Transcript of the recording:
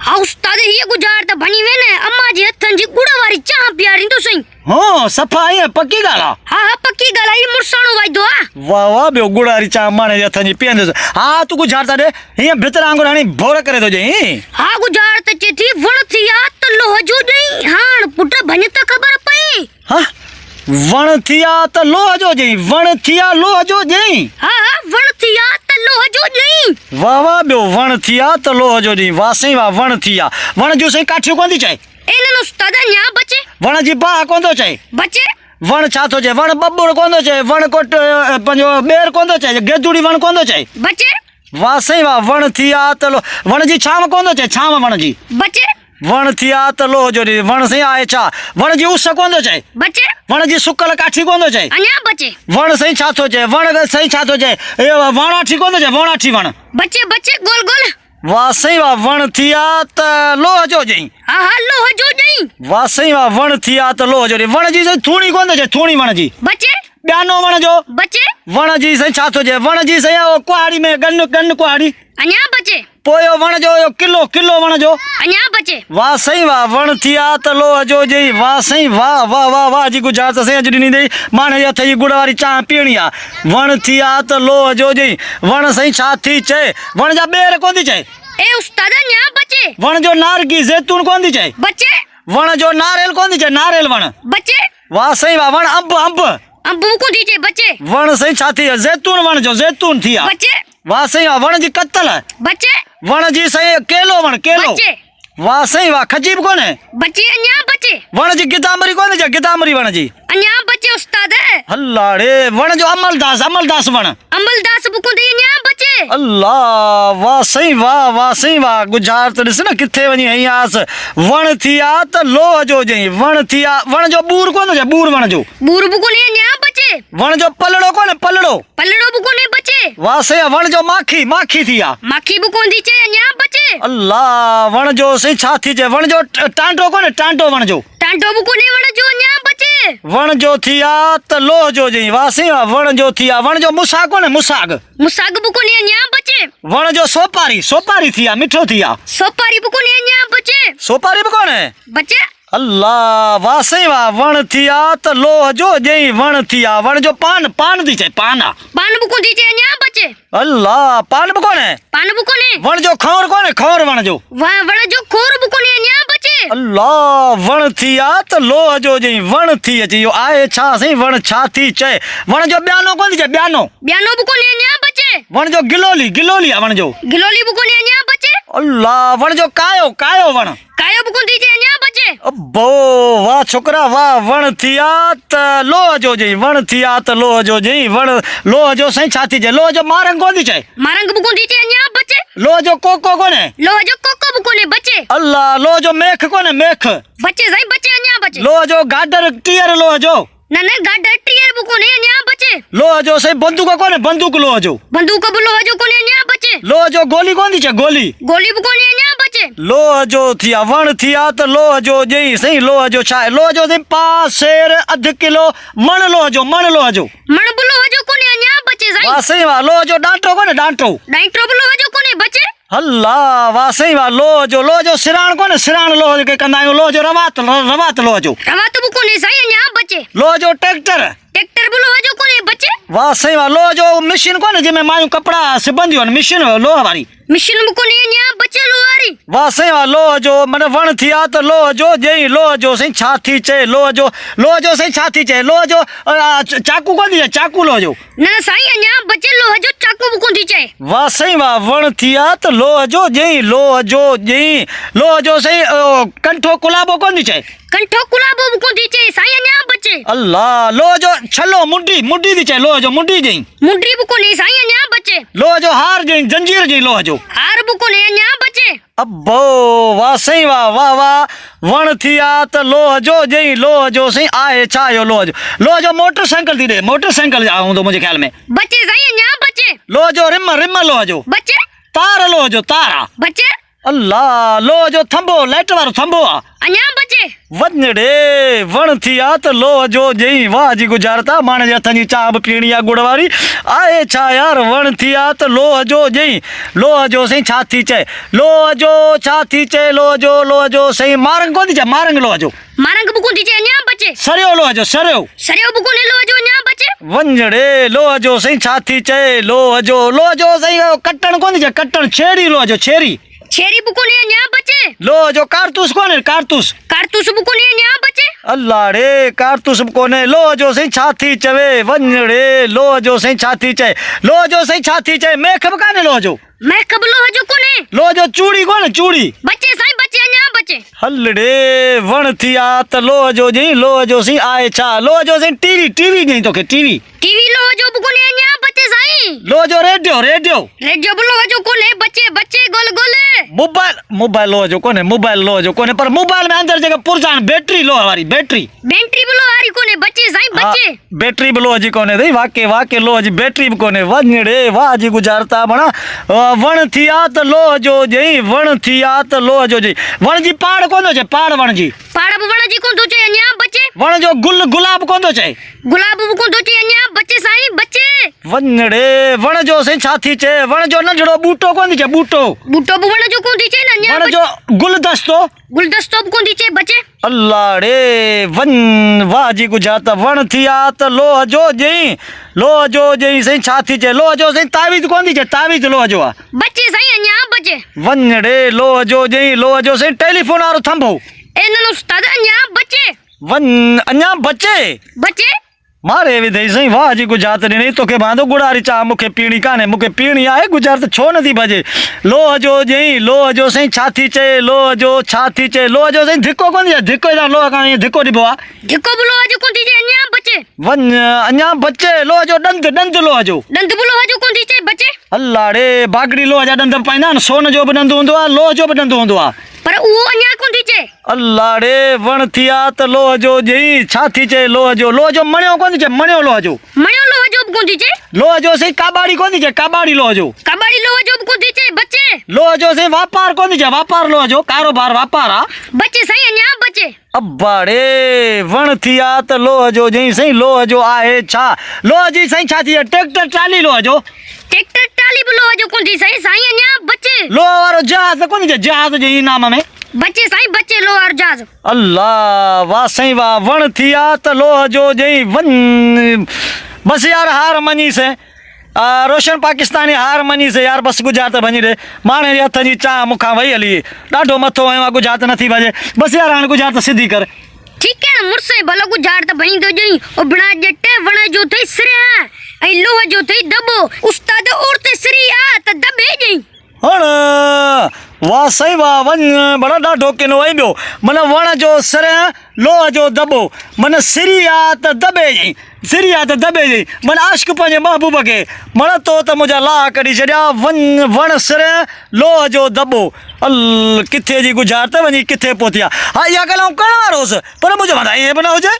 हाँ उस्ताद ये गुजार तो बनी वे ने अम्मा जी हथन जी गुड़ वाली चाह प्यारी तो सही हो सफ़ाई है पक्की गाला हाँ हाँ पक्की गला ये मुरसाणो वाइदो आ वाह वाह बे गुड़ वाली चाह माने हथन जी पियंदे हाँ तू गुजारता दे ये भीतर आंगुर हाणी भोर करे तो जई हाँ गुजार तो चेथी वण थिया तो लोह जो नहीं हां पुट भने तो खबर पई हाँ वण थिया तो लोह जो जई वण थिया लोह जो जई हाँ हाँ वण थिया तो लोह जो नहीं वाह वाह बे वण थिया तो लोह जो जई वाह सही वाह वण थिया वण जो सही काठी कोन थी चाहे एनन उस्ताद न्या बचे वण जी बा कोन तो चाहे बचे वण छा तो चाहे वण बब्बुड़ कोन तो चाहे वण कोट पंजो बेर कोन तो चाहे गेदुड़ी वण कोन तो चाहे बचे वाह सही वाह वण थिया तो लो वण जी छाव कोन तो चाहे छाव वण जी बचे वण थिया तो लोह जो री वण सही आए छा वण जी उस कोन तो चाहे बचे वण जी सुकल काठी कोन तो चाहे अन्या बचे वण सही छा तो चाहे वण सही छा तो चाहे ए वणाठी कोन तो चाहे वणाठी वण बचे बचे गोल गोल वाह सही वाह वण थिया तो लोह जो जई हाँ हाँ लोह जो नहीं वाह सही वाह वण थिया तो लोह जो री वण जी सही थूणी कोन तो चाहे थूणी वण जी बचे ॿियानो वण जो बचे वण जी सही छा तो चाहे वण जी सही कुहाड़ी में गन कुहाड़ी अन्या बचे पोयो वण जो किलो वण जो अन्या बचे वाह सही वाह वण थिया त लोह जो जई वाह सही वाह वाह वाह वाह जी गुजरात से अॼु ॾिनी अथई माणे हथ जी गुड़ वारी चांहि पीअणी आहे वण थिया त लोह जो जई वण सही छा थी चए वण जा ॿेर कोन थी चए ए उस्ताद न्या बचे वण जो नारगी जैतून कोन थी चए बचे वण जो नारेल कोन थी चए नारेल वण बचे वाह सही वाह वण अंब अंबू को दीजिए बचे वण सही छा थी जैतून वण जो जैतून थी आहे बचे वाह सही वाह वण जी कतल बचे वण जी सही केलो वण केलो बचे वाह सही वाह खजीब कोने बचे अन्या बचे वण जी गिदामरी कोने जा गिदामरी वण जी अन्या बचे उस्ताद अल्लाह रे वण जो अमलदास वण अमलदास बुको दे अन्या बचे अल्लाह वाह सही वाह गुजार तो ॾिस न किथे वञी हई आस वण थिया त लोह जो जई वण थिया वण जो बूर कोन जा बूर वण जो बूर बुको ने अन्या बचे वण जो पलड़ो कोने पलड़ो बुको ने बचे वाह सही वण जो माखी थिया माखी बुको दी चे अन्या बचे अल्लाह वण जो सही छा थी जे वण जो टांटो कोने टांटो वण जो टांटो बुको ने वण जो अन्या बचे वण जो थिया त लोह जो जई वाह सही वण जो थिया वण जो मुसाग कोने मुसाग बुको ने अन्या बचे वण जो सोपारी थिया मिठो थिया सोपारी बुको ने अन्या बचे सोपारी भी कोने बचे अल्लाह वाह सही वाह वण थिया त लोह जो जई वण थिया वण जो पान थी चए पान बुको दी चे अन्या बचे अल्लाह पान भी कोने बुको ने वण जो खौर कोने खौर वण जो वण जो खोर बुको ने अन्या बचे अल्लाह वण थिया त लोह जो जई वण थी अचे यो आहे छा सही वण छा थी चए वण जो ॿियानो कोन थी चए ॿियानो बुको ने अन्या बचे वण जो गिलोली आहे वण जो गिलोली बुको ने अन्या बचे अल्लाह वण जो कायो वण कायो बुको दी चे अन्या बचे अब्बो वाह छोकरा वाह वण थिया त लोह जो जई वण थिया त लोह जो जई वण लोह जो सही छा थी चए लोह जो मारंग कोन थी चए मारंग बुको दी चे अन्या बचे लोह जो कोको कोने लोह जो कोको बुको ने बचे अल्लाह लोह जो मेख कोने मेख बचे सही बचे अन्या बचे लोह जो गाडर टीयर लोह जो न गाडर टीयर बुको ने अन्या बचे लोह जो सही बंदूक कोने बंदूक लोह जो बंदूक लोह जो कोने अन्या बचे लोह जो गोली कोन थी चए गोली बुको ने अन्या बचे लोह जो थिया वण थिया त लोह जो जई सही लोह जो छा आहे लोह जो सही पासेर अध किलो मण लोह जो मण लोह जो कोने अन्या बचे सही वाह सही वाह लोह जो डांटो कोने डांटो लोह जो कोने बचे अल्लाह वाह सही वाह लोह जो सिराण कोने सिराण लोह के कंदा आहियूं लोह जो रवात लोह जो रवात बुको ने सही अन्या बचे लोह जो ट्रैक्टर लोह जो कोने बचे वाह सही वाह लोह जो मशीन कोने जंहिंमें मायूं कपड़ा सिबंदियूं आहिनि मशीन लोह वारी मशीन बुको ने अन्या बचे लोहारी वाह सही वाह लोह जो माना वण थिया त लोह जो जई लोह जो सही छा थी चए लोह जो सही छा थी चए लोह जो चाकू कोन थी चए चाकू लोह जो न सही अन्या बचे लोह जो चाकू बुको थी चए वाह सही वाह वण थिया त लोह जो जई लोह जो सही कंठो कुलाबो कोन थी चए कंठो कुलाबो बुको थी चए सही अन्या बचे अल्लाह लोह जो छलो मुंडी थी चए लोह जो मुंडी जई मुंडी बुको ने सही अन्या बचे लोह जो हार जई जंजीर जई लोह जो हार बुको ने अन्या बचे अब्बो वाह सही वाह वण थिया त लोह जो जई लोह जो सही आहे छा यो लोह जो मोटरसाइकिल थी दे मोटरसाइकिल हूंदो मुंहिंजे ख्याल में बचे सही अन्या बचे लोह जो रिम लोह जो बचे तार लोह जो तारा बचे अल्लाह लोह जो थंबो लाइट वारो थंबो आहे अन्या बचे बचे वञड़े वण थी आ त लोह जो जई वाह जी गुजारता माणे जे हथनि जी चांहि बि पीणी आहे गुड़ वारी आहे छा यार वण थी आ त लोह जो जई लोह जो साईं छा थी चए लोह जो छा थी चए लोह जो साईं मारंग कोन थी चए मारंग लोह जो मारंग बुकुन थी चे न्या बचे सरियो लोह जो सरियो सरियो बुकुन लो जो न्या बचे वञड़े लोह जो साईं छा थी चए लोह जो साईं कटण कोन थी चए कटण छेड़ी लोह जो छेड़ी छेरी बुकुन न्या बचे लोह जो कारतूस कोन्हे कारतूस कारतूस बुकुन न्या बचे अल्लाह रे कारतूस बि कोन्हे लोह जो साईं छा थी चवे वञड़े लोह जो साईं छा थी चए लोह जो साईं छा थी चए मेख बि कान्हे लोह जो मैं कब लोह जो कोने लोह जो चूड़ी कोन्हे चूड़ी बचे साईं बचे न्या बचे हलड़े वण थी आ त लोह जो जई लोह जो साईं आहे छा लोह जो साईं टीवी ॾेई तोखे टीवी लोह जो बुकुन न्या बचे साईं लोह जो रेडियो रेडियो लोह जो कोने बचे गोल मोबाइल लोह जो कोन्हे पर मोबाइल में अंदर जेका पुरजान बैटरी लोह वारी बैटरी लोह वारी कोने बचे साईं बचे बैटरी बि लोह जी कोन्हे अथई वाके लोह जी बैटरी बि कोन्हे वञड़े वाह जी गुजारता बणा वण थी आ त लोह जो जई वण थी आ त लोह जो जई वण जी पाड़ कोन थो चए पाड़ वण जी कोन तो चे न्या बचे वण जो गुलाब कोन थो चए गुलाब कोन तो चे न्या बचे साईं बचे वञड़े वण जो साईं छा थी चए वण जो नंढड़ो बूटो कोन थी चए बूटो वण जो कोन थी चे न न्या वण जो गुलदस्तो कोन थी चे बचे अल्लाह रे वन वाह जी गुजारता वण थी आ त लोह जो जई साईं छा थी चए लोह जो साईं तावीज़ कोन थी चए तावीज़ लोह जो आहे बचे साईं न्या बचे वञड़े लोह जो साईं टेलीफोन वारो थंभो ए न उस्ताद न्या बचे अञा बचे मारे विधई साईं वाह जी गुजारत ॾिनई तोखे बांधो गुड़ारी चाह मूंखे पीणी कान्हे मूंखे पीणी आहे गुजारत छो नथी भॼे लोह जो साईं छा थी चए लोह जो छा थी चए लोह जो साईं धिको कोन थी चए धिको जा लोह कान ईअं धिको ॾिबो आहे धिको बि लोह जो कोन थी चे न्या बचे अञा बचे लोह जो ॾंद लोह जो लोह जो कोन थी चे बचे अल्लाह रे बागड़ी लोह जा ॾंद पाईंदा आहिनि सोन जो बि ॾंद हूंदो आहे लोह जो बि ॾंद हूंदो आहे पर उहो अञा कोन थी चे अल्लाह रे वण थी आ त लोह जो जई छा थी चए लोह जो मणियो कोन थी चए मणियो लोह जो बि कोन थी चे लोह जो साईं काबाड़ी कोन थी चए काबाड़ी लोह जो बि कोन थी चे बचे लोह जो साईं वापार कोन थी चए वापार लोह जो कारोबार वापार आ बचे साईं अञा बचे अब्बाड़े वण थी आ त लोह जो जई साईं लोह जो आहे छा लोह जी साईं छा थी चए ट्रैक्टर ट्राली लोह जो ट्रैक्टर ट्राली बि लोह जो कोन थी साईं अञा बचे लोह वारो जहाज कोन थी चए जहाज जे इनाम में बचे साईं बचे लोह वारो जहाज अल्लाह वाह साईं वाह वण थी आ त लोह जो जई बस यार हार मञी से रोशन पाकिस्तानी हार मञी से यार बस गुजारत भञी ॾे माणे जे हथ जी चाह मूंखां वई हली ॾाढो मथो आयो आहे गुजारत नथी भॼे बस यार हाणे गुजारत सिधी कर ठीक है न मुर्से भलो गुजारत भई तो जई ओ बिना जट्टे वण जो थई सिरिया ऐं लोह जो थई दबो उस्ताद औरत सिरिया त दबे जई हण वाह सही वाह वञ बड़ा ॾाढो किनो वई ॿियो मन वण जो सिरिया लोह जो दबो मन सिरिया त दबे जई मन आशिक़ पंहिंजे महबूब खे मन तो त मुंहिंजा लाह कढी छॾिया वण सिरिया लोह जो दबो किथे जी गुजारत वञी किथे पहुती आहे हा इहा ॻाल्हि आउं करण वारो हुउसि पर मुंहिंजो मथां ईअं बि न हुजे